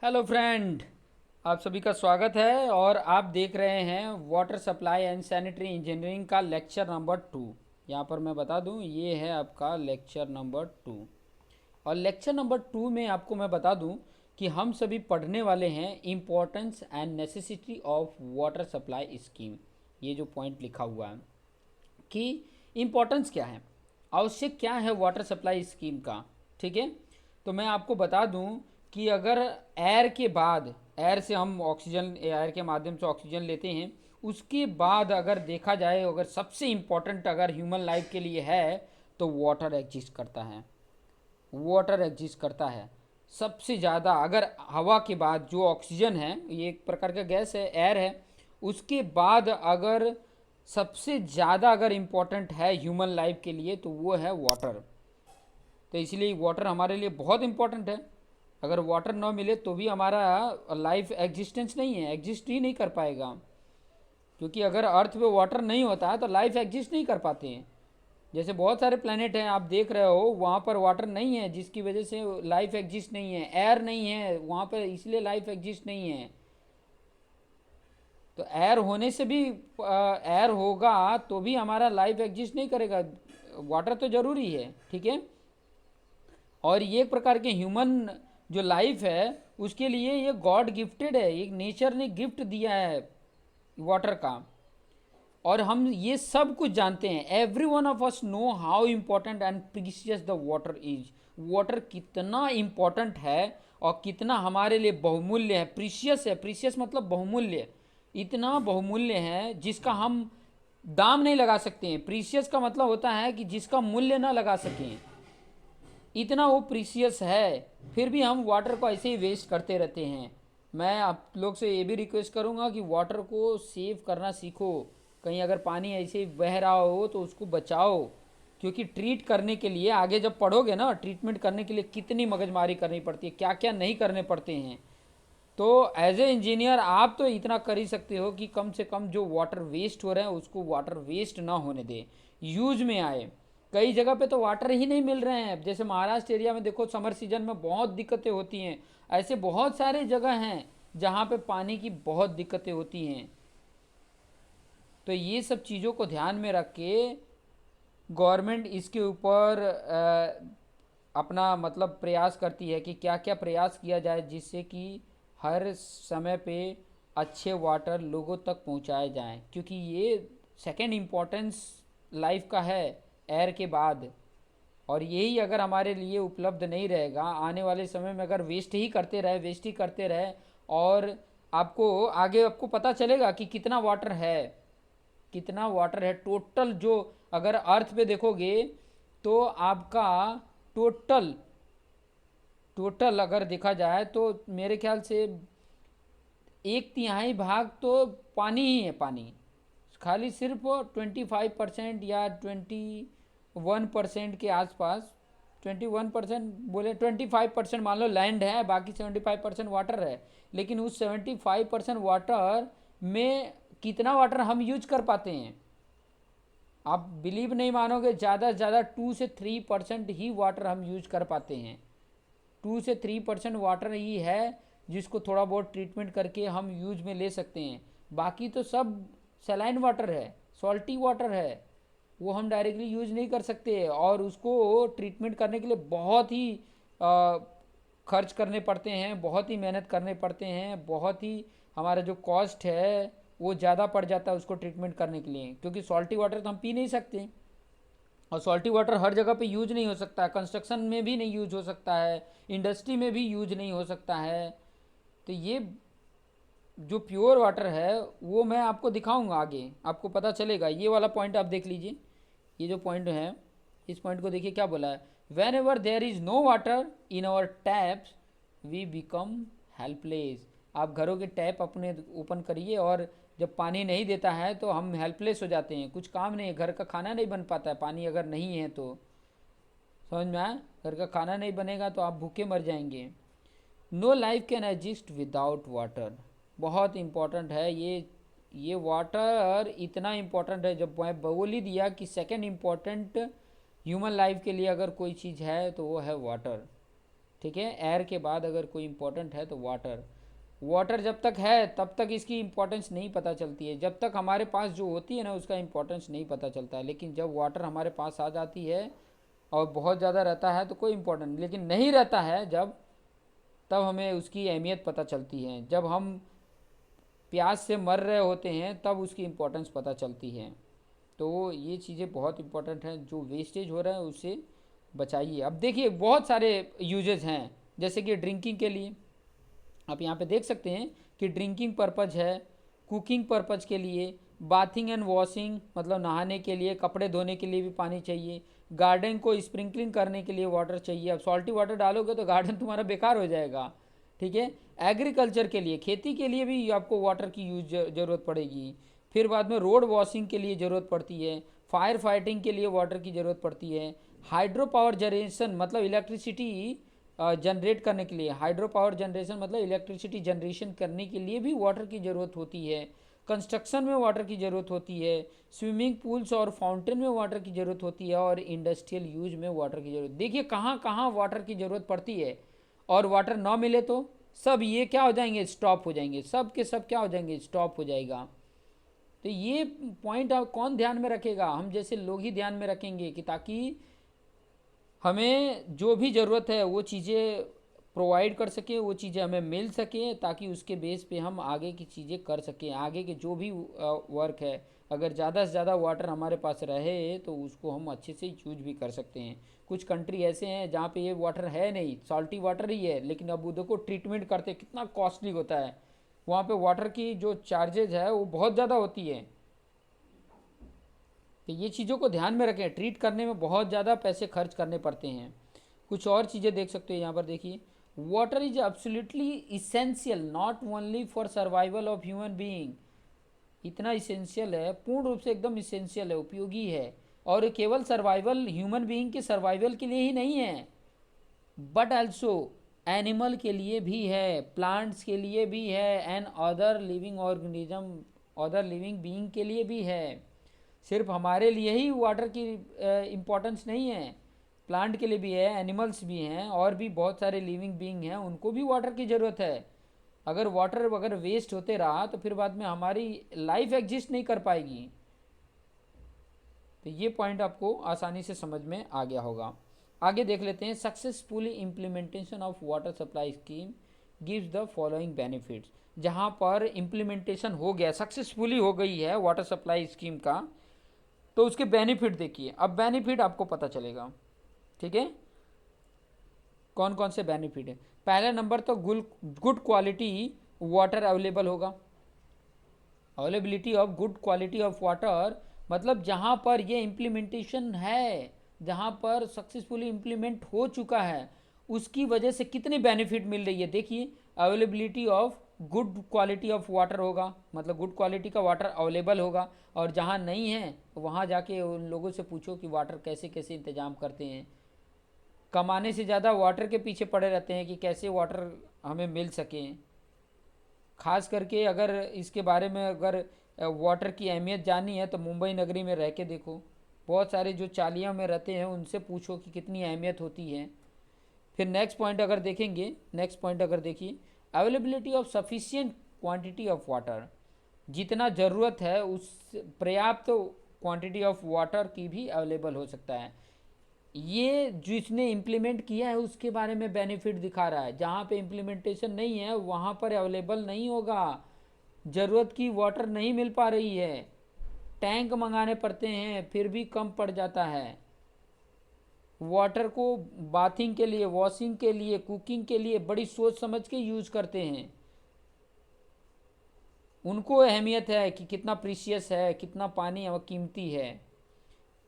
Hello friend, आप सभी का स्वागत है और आप देख रहे हैं water supply and sanitary engineering का लेक्चर नंबर 2। यहाँ पर मैं बता दूँ ये है आपका लेक्चर नंबर 2। और लेक्चर नंबर 2 में आपको मैं बता दूँ कि हम सभी पढ़ने वाले हैं importance and necessity of water supply scheme. ये जो पॉइंट लिखा हुआ है कि इम्पोर्टेंस क्या है, आवश्यक क्या है वाटर सप्लाई स्कीम का। ठीक है, तो मैं आपको बता दूं कि अगर एयर के बाद, एयर से हम ऑक्सीजन, एयर के माध्यम से ऑक्सीजन लेते हैं, उसके बाद अगर देखा जाए, अगर सबसे इम्पोर्टेंट अगर ह्यूमन लाइफ के लिए है तो वाटर एग्जिस्ट करता है। वाटर एग्जिस्ट करता है सबसे ज़्यादा। अगर हवा के बाद जो ऑक्सीजन है, ये एक प्रकार का गैस है, एयर है, उसके बाद अगर सबसे ज़्यादा अगर इम्पोर्टेंट है ह्यूमन लाइफ के लिए तो वो है वाटर। तो इसलिए वाटर हमारे लिए बहुत इम्पोर्टेंट है। अगर वाटर ना मिले तो भी हमारा लाइफ एग्जिस्टेंस नहीं है, एग्जिस्ट ही नहीं कर पाएगा। क्योंकि अगर अर्थ पे वाटर नहीं होता है तो लाइफ एग्जिस्ट नहीं कर पाते हैं। जैसे बहुत सारे प्लेनेट हैं आप देख रहे हो, वहाँ पर वाटर नहीं है जिसकी वजह से लाइफ एग्जिस्ट नहीं है, एयर नहीं है वहाँ पर इसलिए लाइफ एग्जिस्ट नहीं है। तो एयर होने से भी, एयर होगा तो भी हमारा लाइफ एग्जिस्ट नहीं करेगा। वाटर तो ज़रूरी है, ठीक है। और ये एक प्रकार के ह्यूमन जो लाइफ है उसके लिए ये गॉड गिफ्टेड है, एक नेचर ने गिफ्ट दिया है वाटर का। और हम ये सब कुछ जानते हैं, every one of us know how important and precious the water is. Water कितना इम्पोर्टेंट है और कितना हमारे लिए बहुमूल्य है। प्रीशियस है, प्रीशियस मतलब बहुमूल्य, इतना बहुमूल्य है जिसका हम दाम नहीं लगा सकते हैं। प्रीशियस का मतलब होता है कि जिसका मूल्य ना लगा सकें, इतना वो प्रीशियस है। फिर भी हम वाटर को ऐसे ही वेस्ट करते रहते हैं। मैं आप लोग से ये भी रिक्वेस्ट करूँगा कि वाटर को सेव करना सीखो। कहीं अगर पानी ऐसे ही बह रहा हो तो उसको बचाओ। क्योंकि ट्रीट करने के लिए आगे जब पढ़ोगे ना, ट्रीटमेंट करने के लिए कितनी मगजमारी करनी पड़ती है, क्या क्या नहीं करने पड़ते हैं। तो एज ए इंजीनियर आप तो इतना कर ही सकते हो कि कम से कम जो वाटर वेस्ट हो रहे हैं उसको वाटर वेस्ट ना होने दे, यूज में आए। कई जगह पे तो वाटर ही नहीं मिल रहे हैं, जैसे महाराष्ट्र एरिया में देखो, समर सीजन में बहुत दिक्कतें होती हैं। ऐसे बहुत सारे जगह हैं जहाँ पे पानी की बहुत दिक्कतें होती हैं। तो ये सब चीज़ों को ध्यान में रख के गवर्नमेंट इसके ऊपर अपना मतलब प्रयास करती है कि क्या क्या प्रयास किया जाए जिससे कि हर समय पे अच्छे वाटर लोगों तक पहुंचाए जाएं। क्योंकि ये सेकंड इम्पोर्टेंस लाइफ का है एयर के बाद। और यही अगर हमारे लिए उपलब्ध नहीं रहेगा, आने वाले समय में अगर वेस्ट ही करते रहे, वेस्ट ही करते रहे, और आपको आगे आपको पता चलेगा कि कितना वाटर है, कितना वाटर है टोटल। जो अगर अर्थ पे देखोगे तो आपका टोटल टोटल अगर देखा जाए तो मेरे ख्याल से एक तिहाई भाग तो पानी ही है, पानी। खाली सिर्फ 25% या 21% के आसपास, 21% बोले, 25% मान लो लैंड है, बाकी 75% वाटर है। लेकिन उस 75% वाटर में कितना वाटर हम यूज कर पाते हैं, आप बिलीव नहीं मानोगे, ज़्यादा से ज़्यादा 2 से 3% ही वाटर हम यूज कर पाते हैं। 2 से 3% वाटर ही है जिसको थोड़ा बहुत ट्रीटमेंट करके हम यूज में ले सकते हैं। बाकी तो सब सलाइन वाटर है, सॉल्टी वाटर है, वो हम डायरेक्टली यूज नहीं कर सकते। और उसको ट्रीटमेंट करने के लिए बहुत ही खर्च करने पड़ते हैं, बहुत ही मेहनत करने पड़ते हैं, बहुत ही हमारा जो कॉस्ट है वो ज़्यादा पड़ जाता है उसको ट्रीटमेंट करने के लिए। क्योंकि सॉल्टी वाटर तो हम पी नहीं सकते, और सॉल्टी वाटर हर जगह पे यूज नहीं हो सकता है, कंस्ट्रक्शन में भी नहीं यूज हो सकता है, इंडस्ट्री में भी यूज नहीं हो सकता है। तो ये जो प्योर वाटर है वो मैं आपको दिखाऊंगा आगे, आपको पता चलेगा। ये वाला पॉइंट आप देख लीजिए, ये जो पॉइंट है, इस पॉइंट को देखिए क्या बोला है। Whenever there is no water in our taps we become helpless. आप घरों के टैप अपने ओपन करिए, और जब पानी नहीं देता है तो हम हेल्पलेस हो जाते हैं, कुछ काम नहीं है, घर का खाना नहीं बन पाता है पानी अगर नहीं है तो। समझ में आया, घर का खाना नहीं बनेगा तो आप भूखे मर जाएंगे। No life can exist without water, बहुत इम्पोर्टेंट है ये वाटर इतना इम्पोर्टेंट है। जब मैं बोल ही दिया कि सेकंड इम्पोर्टेंट ह्यूमन लाइफ के लिए अगर कोई चीज़ है तो वो है वाटर। ठीक है। एयर के बाद अगर कोई इम्पोर्टेंट है तो वाटर। वाटर जब तक है तब तक इसकी इम्पोर्टेंस नहीं पता चलती है, जब तक हमारे पास जो होती है ना उसका इम्पोर्टेंस नहीं पता चलता है। लेकिन जब वाटर हमारे पास आ जाती है और बहुत ज़्यादा रहता है तो कोई इम्पोर्टेंट नहीं, लेकिन नहीं रहता है जब, तब हमें उसकी अहमियत पता चलती है। जब हम प्यास से मर रहे होते हैं तब उसकी इम्पोर्टेंस पता चलती है। तो ये चीज़ें बहुत इंपॉर्टेंट हैं, जो वेस्टेज हो रहा है उसे बचाइए। अब देखिए बहुत सारे यूजेस हैं, जैसे कि ड्रिंकिंग के लिए आप यहाँ पे देख सकते हैं कि ड्रिंकिंग पर्पज़ है, कुकिंग पर्पज़ के लिए, बाथिंग एंड वॉशिंग मतलब नहाने के लिए, कपड़े धोने के लिए भी पानी चाहिए, गार्डन को स्प्रिंकलिंग करने के लिए वाटर चाहिए। अब सॉल्टी वाटर डालोगे तो गार्डन तुम्हारा बेकार हो जाएगा, ठीक है। एग्रीकल्चर के लिए, खेती के लिए भी आपको वाटर की ज़रूरत पड़ेगी। फिर बाद में रोड वॉशिंग के लिए ज़रूरत पड़ती है, फायर फाइटिंग के लिए वाटर की ज़रूरत पड़ती है, हाइड्रो पावर जनरेशन मतलब इलेक्ट्रिसिटी जनरेट करने के लिए, हाइड्रो पावर जनरेशन मतलब इलेक्ट्रिसिटी जनरेशन करने के लिए भी वाटर की ज़रूरत होती है। कंस्ट्रक्शन में वाटर की ज़रूरत होती है, स्विमिंग पूल्स और फाउंटेन में वाटर की ज़रूरत होती है, और इंडस्ट्रियल यूज में वाटर की ज़रूरत। देखिए कहाँ कहाँ वाटर की ज़रूरत पड़ती है, और वाटर ना मिले तो सब ये क्या हो जाएंगे, स्टॉप हो जाएंगे, सब के सब क्या हो जाएंगे, स्टॉप हो जाएगा। तो ये पॉइंट आप कौन ध्यान में रखेगा, हम जैसे लोग ही ध्यान में रखेंगे कि ताकि हमें जो भी ज़रूरत है वो चीज़ें प्रोवाइड कर सके, वो चीज़ें हमें मिल सके, ताकि उसके बेस पे हम आगे की चीज़ें कर सकें, आगे के जो भी वर्क है। अगर ज़्यादा से ज़्यादा वाटर हमारे पास रहे तो उसको हम अच्छे से यूज भी कर सकते हैं। कुछ कंट्री ऐसे हैं जहाँ पे ये वाटर है नहीं, सॉल्टी वाटर ही है, लेकिन अब उधर को ट्रीटमेंट करते कितना कॉस्टली होता है, वहाँ पे वाटर की जो चार्जेज है वो बहुत ज़्यादा होती है। तो ये चीज़ों को ध्यान में रखें, ट्रीट करने में बहुत ज़्यादा पैसे खर्च करने पड़ते हैं। कुछ और चीज़ें देख सकते हो यहाँ पर, देखिए water is absolutely essential not only for survival of human being. इतना इसेंशियल है, पूर्ण रूप से एकदम इसेंशियल है, उपयोगी है। और केवल सर्वाइवल ह्यूमन बीइंग के सर्वाइवल के लिए ही नहीं है, बट ऑल्सो एनिमल के लिए भी है, प्लांट्स के लिए भी है, and other living organism, other living being के लिए भी है। सिर्फ हमारे लिए ही वाटर की इम्पोर्टेंस नहीं है, प्लांट के लिए भी है, एनिमल्स भी हैं, और भी बहुत सारे लिविंग बीइंग हैं, उनको भी वाटर की ज़रूरत है। अगर वाटर अगर वेस्ट होते रहा तो फिर बाद में हमारी लाइफ एग्जिस्ट नहीं कर पाएगी। तो ये पॉइंट आपको आसानी से समझ में आ गया होगा। आगे देख लेते हैं, successfully implementation of water supply scheme gives the following benefits. जहाँ पर इम्प्लीमेंटेशन हो गया, सक्सेसफुली हो गई है वाटर सप्लाई स्कीम का, तो उसके बेनिफिट देखिए। अब बेनिफिट आपको पता चलेगा, ठीक है, कौन कौन से बेनिफिट है। पहला नंबर तो गुड क्वालिटी वाटर अवेलेबल होगा। Availability of good quality of water मतलब जहाँ पर ये इम्प्लीमेंटेशन है, जहाँ पर सक्सेसफुली इम्प्लीमेंट हो चुका है, उसकी वजह से कितने बेनिफिट मिल रही है। देखिए availability of good quality of water होगा, मतलब गुड क्वालिटी का वाटर अवेलेबल होगा, और जहाँ नहीं है वहाँ जाके उन लोगों से पूछो कि वाटर कैसे कैसे इंतज़ाम करते हैं। कमाने से ज़्यादा वाटर के पीछे पड़े रहते हैं कि कैसे वाटर हमें मिल सके। खास करके अगर इसके बारे में अगर वाटर की अहमियत जाननी है तो मुंबई नगरी में रह के देखो, बहुत सारे जो चालियों में रहते हैं उनसे पूछो कि कितनी अहमियत होती है। फिर नेक्स्ट पॉइंट अगर देखेंगे, नेक्स्ट पॉइंट अगर देखिए, availability of sufficient quantity of water, जितना ज़रूरत है उस पर्याप्त क्वांटिटी ऑफ वाटर की भी अवेलेबल हो सकता है। ये जिसने इम्प्लीमेंट किया है उसके बारे में बेनिफिट दिखा रहा है। जहाँ पे इम्प्लीमेंटेशन नहीं है वहाँ पर अवेलेबल नहीं होगा, ज़रूरत की वाटर नहीं मिल पा रही है, टैंक मंगाने पड़ते हैं फिर भी कम पड़ जाता है। वाटर को बाथिंग के लिए, वॉशिंग के लिए, कुकिंग के लिए बड़ी सोच समझ के यूज़ करते हैं। उनको अहमियत है कि कितना प्रीशियस है, कितना पानी कीमती है।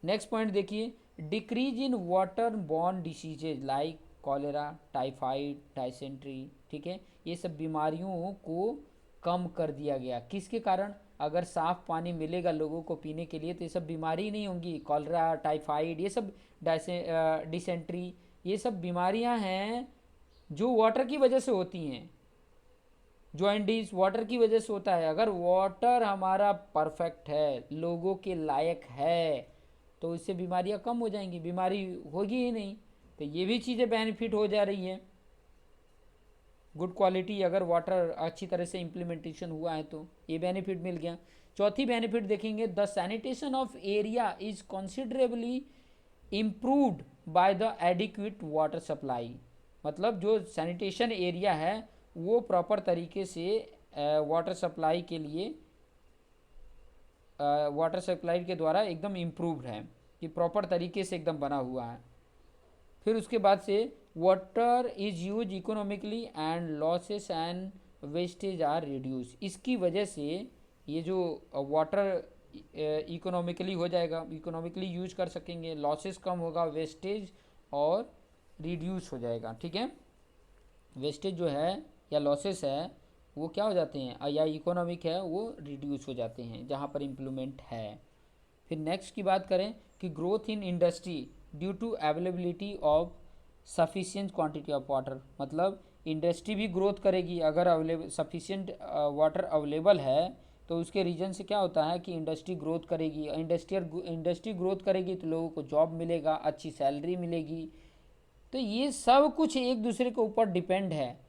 नेक्स्ट पॉइंट देखिए, decrease in water borne diseases like cholera, typhoid, dysentery, ठीक है, ये सब बीमारियों को कम कर दिया गया। किसके कारण, अगर साफ़ पानी मिलेगा लोगों को पीने के लिए तो ये सब बीमारी नहीं होंगी। कॉलेरा, टाइफाइड, ये सब डिसेंट्री, ये सब बीमारियां हैं जो वाटर की वजह से होती हैं। जॉइंडिस वाटर की वजह से होता है। अगर वाटर हमारा परफेक्ट है, लोगों के लायक है, तो इससे बीमारियां कम हो जाएंगी, बीमारी होगी ही नहीं। तो ये भी चीज़ें बेनिफिट हो जा रही है। गुड क्वालिटी अगर वाटर अच्छी तरह से इम्प्लीमेंटेशन हुआ है तो ये बेनिफिट मिल गया। चौथी बेनिफिट देखेंगे, the sanitation of area is considerably improved by the adequate water supply. मतलब जो सैनिटेशन एरिया है वो प्रॉपर तरीके से वाटर सप्लाई के लिए वाटर सप्लाई के द्वारा एकदम इम्प्रूव्ड है, कि प्रॉपर तरीके से एकदम बना हुआ है। फिर उसके बाद से water is use economically and losses and wastage are reduce. इसकी वजह से ये जो वाटर इकोनॉमिकली हो जाएगा, इकोनॉमिकली यूज कर सकेंगे, लॉसेस कम होगा, वेस्टेज और रिड्यूस हो जाएगा। ठीक है, वेस्टेज जो है या लॉसेस है वो क्या हो जाते हैं, या इकोनॉमिक है वो रिड्यूस हो जाते हैं जहाँ पर इम्प्लीमेंट है। फिर नेक्स्ट की बात करें कि growth in industry due to availability of sufficient quantity of water. मतलब इंडस्ट्री भी ग्रोथ करेगी अगर सफिशिएंट वाटर अवेलेबल है, तो उसके रीजन से क्या होता है कि इंडस्ट्री ग्रोथ करेगी। इंडस्ट्री ग्रोथ करेगी तो लोगों को जॉब मिलेगा, अच्छी सैलरी मिलेगी। तो ये सब कुछ एक दूसरे के ऊपर डिपेंड है।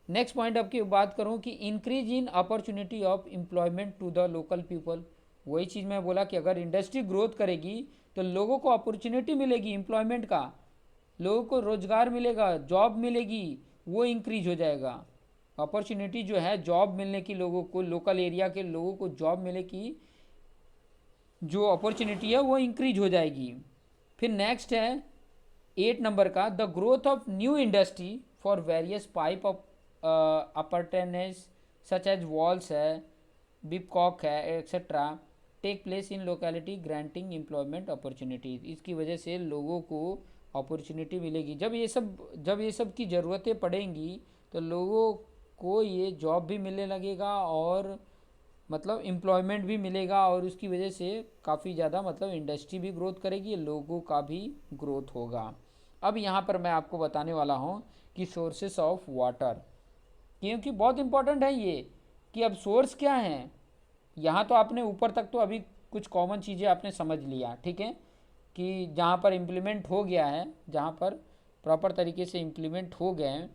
नेक्स्ट पॉइंट अब की बात करूं कि increase in opportunity of employment to the local people. वही चीज़ मैं बोला कि अगर इंडस्ट्री ग्रोथ करेगी तो लोगों को अपॉर्चुनिटी मिलेगी एम्प्लॉयमेंट का, लोगों को रोजगार मिलेगा, जॉब मिलेगी, वो इंक्रीज हो जाएगा। अपॉर्चुनिटी जो है जॉब मिलने की, लोगों को लोकल एरिया के लोगों को जॉब मिले की जो अपॉर्चुनिटी है वो इंक्रीज हो जाएगी। फिर नेक्स्ट है 8 नंबर का, the growth of new industry for various pipe of appurtenances such as walls है, बिपकॉक है etcetera take place in locality granting employment opportunities. इसकी वजह से लोगों को अपॉर्चुनिटी मिलेगी। जब ये सब की ज़रूरतें पड़ेंगी तो लोगों को ये जॉब भी मिलने लगेगा और मतलब एम्प्लॉयमेंट भी मिलेगा, और उसकी वजह से काफ़ी ज़्यादा मतलब इंडस्ट्री भी ग्रोथ करेगी, लोगों का भी ग्रोथ होगा। अब यहाँ पर मैं आपको बताने वाला हूँ कि सोर्सेस ऑफ वाटर, क्योंकि बहुत इंपॉर्टेंट है ये कि अब सोर्स क्या है। यहाँ तो आपने ऊपर तक तो अभी कुछ कॉमन चीज़ें आपने समझ लिया, ठीक है, कि जहाँ पर इम्प्लीमेंट हो गया है, जहाँ पर प्रॉपर तरीके से इम्प्लीमेंट हो गए हैं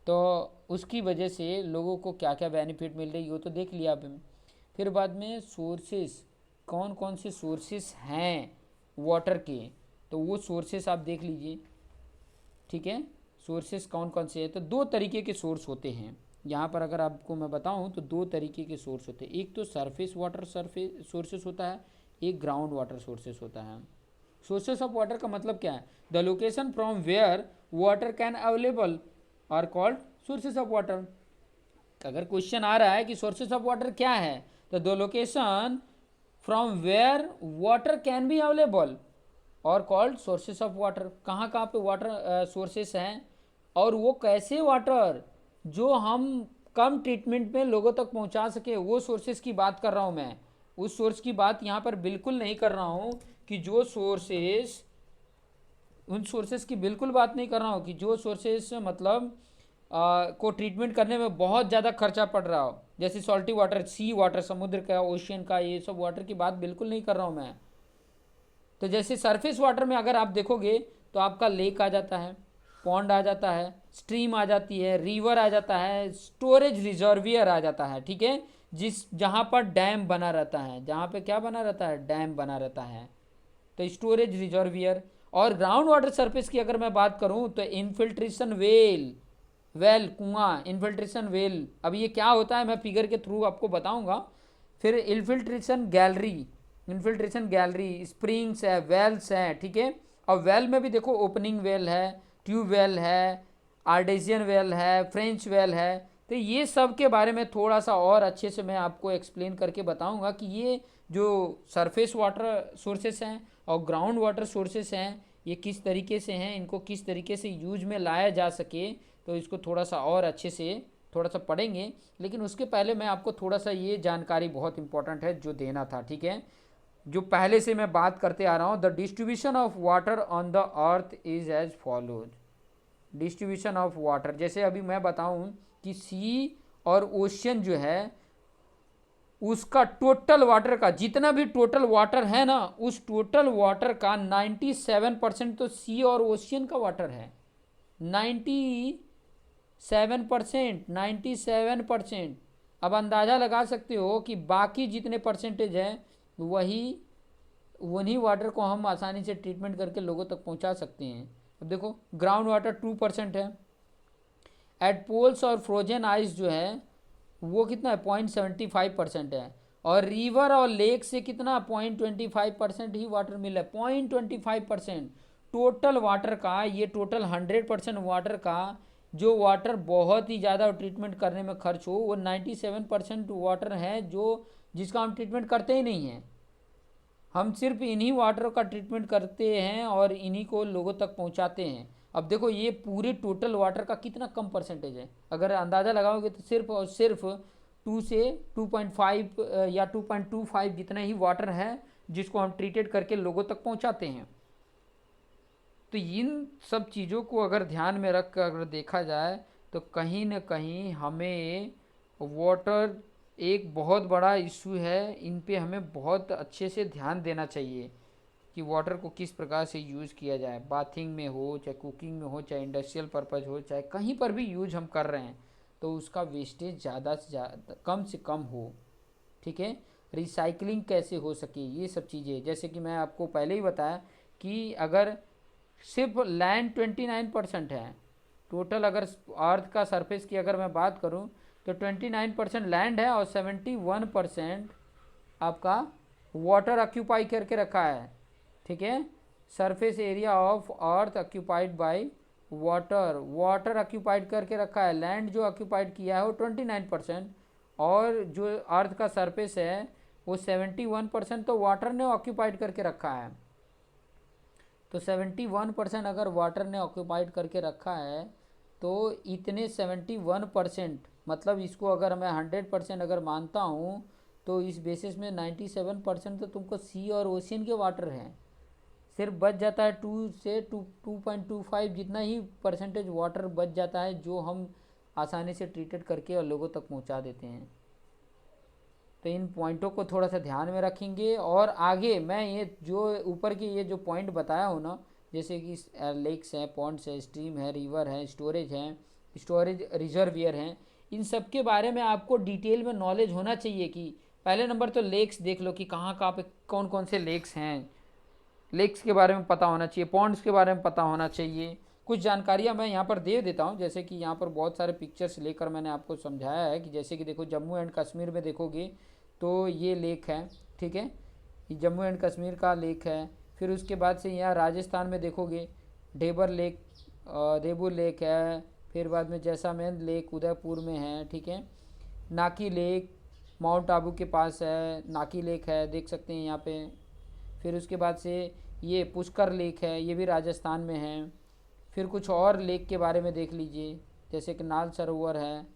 तो उसकी वजह से लोगों को क्या क्या बेनिफिट मिल रही है वो तो देख लिया आपने। फिर बाद में सोर्सेस, कौन कौन से सोर्सेस हैं वाटर के, तो वो सोर्सेस आप देख लीजिए। ठीक है, सोर्सेस कौन कौन से हैं, तो 2 तरीके के सोर्स होते हैं यहाँ पर। अगर आपको मैं बताऊँ तो 2 तरीके के सोर्स होते हैं। एक तो सरफेस वाटर सोर्सेस होता है, एक ग्राउंड वाटर सोर्सेस होता है। सोर्सेस ऑफ वाटर का मतलब क्या है, the location from where water can available are called sources of water. अगर क्वेश्चन आ रहा है कि सोर्सेस ऑफ वाटर क्या है, तो the location from where water can be available are called sources of water. कहाँ कहाँ पे वाटर सोर्सेस हैं, और वो कैसे वाटर जो हम कम ट्रीटमेंट में लोगों तक पहुंचा सके, वो सोर्सेस की बात कर रहा हूं मैं। उस सोर्स की बात यहाँ पर बिल्कुल नहीं कर रहा हूँ कि जो सोर्सेस, उन सोर्सेस की बिल्कुल बात नहीं कर रहा हूँ कि जो सोर्सेस मतलब को ट्रीटमेंट करने में बहुत ज़्यादा खर्चा पड़ रहा हो, जैसे सॉल्टी वाटर, सी वाटर, समुद्र का, ओशियन का, ये सब वाटर की बात बिल्कुल नहीं कर रहा हूँ मैं। तो जैसे सरफेस वाटर में अगर आप देखोगे तो आपका लेक आ जाता है, पॉन्ड आ जाता है, स्ट्रीम आ जाती है, रिवर आ जाता है, स्टोरेज रिजर्वियर आ जाता है। ठीक है, जहाँ पर डैम बना रहता है, जहाँ पे क्या बना रहता है, डैम बना रहता है, तो स्टोरेज रिजर्वियर। और ग्राउंड वाटर सरफेस की अगर मैं बात करूँ तो इन्फिल्ट्रेशन वेल कुआं, इन्फिल्ट्रेशन वेल। अब ये क्या होता है मैं फिगर के थ्रू आपको बताऊंगा। फिर इन्फिल्ट्रेशन गैलरी, स्प्रिंग्स है, वेल्स हैं। ठीक है, और वेल में भी देखो ओपनिंग वेल है, ट्यूब वेल है, आर्टेजियन वेल है, फ्रेंच वेल है। तो ये सब के बारे में थोड़ा सा और अच्छे से मैं आपको एक्सप्लेन करके बताऊंगा कि ये जो सरफेस वाटर सोर्सेस हैं और ग्राउंड वाटर सोर्सेस हैं ये किस तरीके से हैं, इनको किस तरीके से यूज में लाया जा सके, तो इसको थोड़ा सा और अच्छे से थोड़ा सा पढ़ेंगे। लेकिन उसके पहले मैं आपको थोड़ा सा ये जानकारी बहुत इंपॉर्टेंट है जो देना था। ठीक है, जो पहले से मैं बात करते आ रहा हूँ, the distribution of water on the earth is as follows. Distribution of water, जैसे अभी मैं बताऊं कि सी और ओशियन जो है उसका टोटल वाटर का जितना भी टोटल वाटर है ना, उस टोटल वाटर का 97% तो सी और ओशियन का वाटर है। 7%, 97%। अब अंदाज़ा लगा सकते हो कि बाकी जितने परसेंटेज है वही उन्हीं वाटर को हम आसानी से ट्रीटमेंट करके लोगों तक पहुंचा सकते हैं। अब देखो ग्राउंड वाटर 2% है। एट पोल्स और फ्रोजन आइस जो है वो कितना है, 0.75% है। और रिवर और लेक से कितना 0.25% ही वाटर मिला है, 0.25%। टोटल वाटर का, ये टोटल 100% वाटर का जो वाटर बहुत ही ज़्यादा ट्रीटमेंट करने में खर्च हो, वो 97% वाटर है जो जिसका हम ट्रीटमेंट करते ही नहीं हैं। हम सिर्फ इन्हीं वाटर का ट्रीटमेंट करते हैं और इन्हीं को लोगों तक पहुंचाते हैं। अब देखो ये पूरे टोटल वाटर का कितना कम परसेंटेज है। अगर अंदाज़ा लगाओगे तो सिर्फ और सिर्फ 2 से 2.5 या 2.25 जितना ही वाटर है जिसको हम ट्रीटेड करके लोगों तक पहुंचाते हैं। तो इन सब चीज़ों को अगर ध्यान में रख कर अगर देखा जाए तो कहीं न कहीं हमें वाटर एक बहुत बड़ा इशू है। इन पे हमें बहुत अच्छे से ध्यान देना चाहिए कि वाटर को किस प्रकार से यूज़ किया जाए। बाथिंग में हो, चाहे कुकिंग में हो, चाहे इंडस्ट्रियल पर्पज़ हो, चाहे कहीं पर भी यूज हम कर रहे हैं तो उसका वेस्टेज ज़्यादा से कम हो। ठीक है, रिसाइकलिंग कैसे हो सके, ये सब चीज़ें जैसे कि मैं आपको पहले ही बताया कि अगर सिर्फ लैंड 29% है टोटल, अगर अर्थ का सरफेस की अगर मैं बात करूं तो 29% लैंड है और 71% आपका वाटर ऑक्यूपाई करके रखा है। ठीक है, surface area of earth occupied by water, water occupied करके रखा है। लैंड जो ऑक्यूपाइड किया है वो 29% और जो अर्थ का सरफेस है वो 71% तो वाटर ने ऑक्यूपाइड करके रखा है। तो 71% अगर वाटर ने ऑक्यूपाइड करके रखा है तो इतने 71%, मतलब इसको अगर मैं 100% अगर मानता हूँ तो इस बेसिस में 97% तो तुमको सी और ओशियन के वाटर हैं। सिर्फ बच जाता है 2 से 2.25 जितना ही परसेंटेज वाटर बच जाता है जो हम आसानी से ट्रीटेड करके और लोगों तक पहुंचा देते हैं। तो इन पॉइंटों को थोड़ा सा ध्यान में रखेंगे और आगे मैं ये जो ऊपर की ये जो पॉइंट बताया हूँ ना, जैसे कि लेक्स हैं, पॉन्ड्स है, स्ट्रीम है, रिवर है, स्टोरेज रिजर्वियर हैं, इन सब के बारे में आपको डिटेल में नॉलेज होना चाहिए। कि पहले नंबर तो लेक्स देख लो कि कहाँ कहाँ पे कौन कौन से लेक्स हैं, लेक्स के बारे में पता होना चाहिए, पॉन्ड्स के बारे में पता होना चाहिए। कुछ जानकारियाँ मैं यहाँ पर दे देता हूँ, जैसे कि यहाँ पर बहुत सारे पिक्चर्स लेकर मैंने आपको समझाया है कि जैसे कि देखो जम्मू एंड कश्मीर में देखोगे तो ये लेक है। ठीक है, ये जम्मू एंड कश्मीर का लेक है। फिर उसके बाद से यहाँ राजस्थान में देखोगे ढेबर लेक, देबू लेक है। फिर बाद में जैसलमेर लेक उदयपुर में है। ठीक है, नाकी लेक माउंट आबू के पास है, नाकी लेक है, देख सकते हैं यहाँ पे। फिर उसके बाद से ये पुष्कर लेक है, ये भी राजस्थान में है। फिर कुछ और लेक के बारे में देख लीजिए, जैसे कि नाल सरोवर है,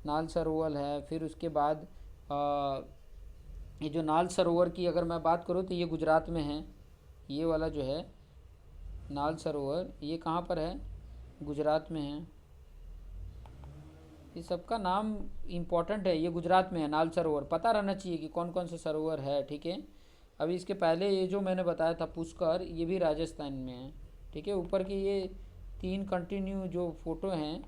नाल सरोवर है। फिर उसके बाद ये जो नाल सरोवर की अगर मैं बात करूँ तो ये गुजरात में है। ये वाला जो है नाल सरोवर ये कहाँ पर है, गुजरात में है। ये सबका नाम इम्पोर्टेंट है, ये गुजरात में है। नाल सरोवर पता रहना चाहिए कि कौन कौन से सरोवर है। ठीक है, अभी इसके पहले ये जो मैंने बताया था पुष्कर, ये भी राजस्थान में है। ठीक है, ऊपर के ये 3 कंटिन्यू जो फोटो हैं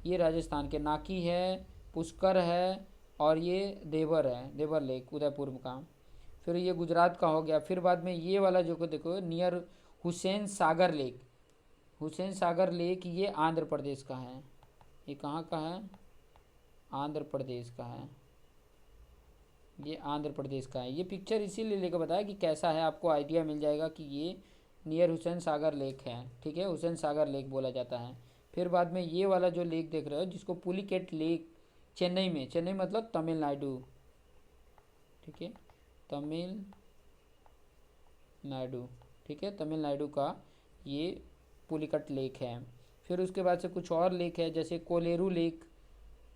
ये राजस्थान के, नाकी है, पुष्कर है और ये देवर है, देवर लेक उदयपुर का। फिर ये गुजरात का हो गया। फिर बाद में ये वाला जो को देखो near Hussain Sagar lake, Hussain Sagar lake ये आंध्र प्रदेश का है। ये कहाँ का है, आंध्र प्रदेश का है। ये आंध्र प्रदेश का है। ये पिक्चर इसीलिए लेकर बताया कि कैसा है, आपको आइडिया मिल जाएगा कि ये नियर हुसैन सागर लेक है। ठीक है, हुसैन सागर लेक बोला जाता है। फिर बाद में ये वाला जो लेक देख रहे हो जिसको पुलिकेट लेक, चेन्नई में, चेन्नई मतलब तमिलनाडु। ठीक है, तमिलनाडु। ठीक है, तमिलनाडु का ये पुलिकट लेक है। फिर उसके बाद से कुछ और लेक है जैसे कोलेरू लेक।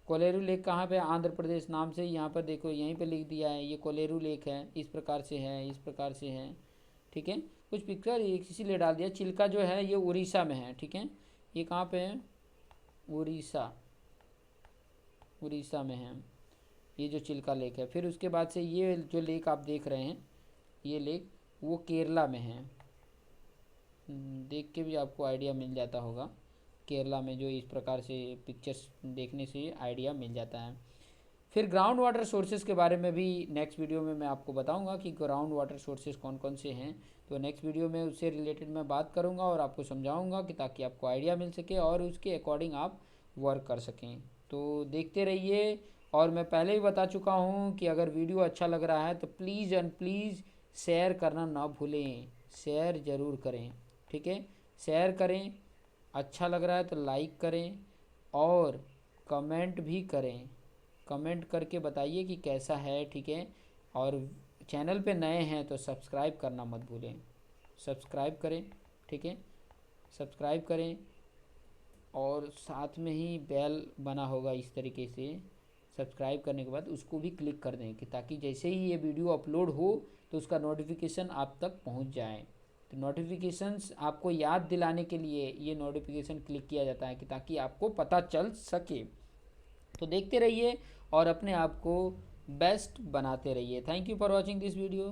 कोलेरू लेक कहाँ पे, आंध्र प्रदेश नाम से यहाँ पर देखो यहीं पे लिख दिया है, ये कोलेरू लेक है, इस प्रकार से है, इस प्रकार से है। ठीक है, कुछ पिक्चर इसीलिए डाल दिया। चिल्का जो है ये उड़ीसा में है। ठीक है, ये कहाँ पे है, उड़ीसा, उड़ीसा में है ये जो चिल्का लेक है। फिर उसके बाद से ये जो लेक आप देख रहे हैं ये लेक वो केरला में है। देख के भी आपको आइडिया मिल जाता होगा केरला में जो इस प्रकार से पिक्चर्स देखने से आइडिया मिल जाता है। फिर ग्राउंड वाटर सोर्सेज के बारे में भी नेक्स्ट वीडियो में मैं आपको बताऊंगा कि ग्राउंड वाटर सोर्सेज कौन कौन से हैं। तो नेक्स्ट वीडियो में उससे रिलेटेड मैं बात करूंगा और आपको समझाऊंगा कि ताकि आपको आइडिया मिल सके और उसके अकॉर्डिंग आप वर्क कर सकें। तो देखते रहिए। और मैं पहले ही बता चुका हूँ कि अगर वीडियो अच्छा लग रहा है तो प्लीज़ एंड प्लीज़ शेयर करना ना भूलें, शेयर ज़रूर करें, ठीक है। शेयर करें, अच्छा लग रहा है तो लाइक करें और कमेंट भी करें, कमेंट करके बताइए कि कैसा है, ठीक है। और चैनल पे नए हैं तो सब्सक्राइब करना मत भूलें, सब्सक्राइब करें, ठीक है, सब्सक्राइब करें। और साथ में ही बेल बना होगा इस तरीके से, सब्सक्राइब करने के बाद उसको भी क्लिक कर दें कि ताकि जैसे ही ये वीडियो अपलोड हो तो उसका नोटिफिकेशन आप तक पहुंच जाए। तो नोटिफिकेशंस आपको याद दिलाने के लिए ये नोटिफिकेशन क्लिक किया जाता है कि ताकि आपको पता चल सके। तो देखते रहिए और अपने आप को बेस्ट बनाते रहिए। Thank you for watching this video.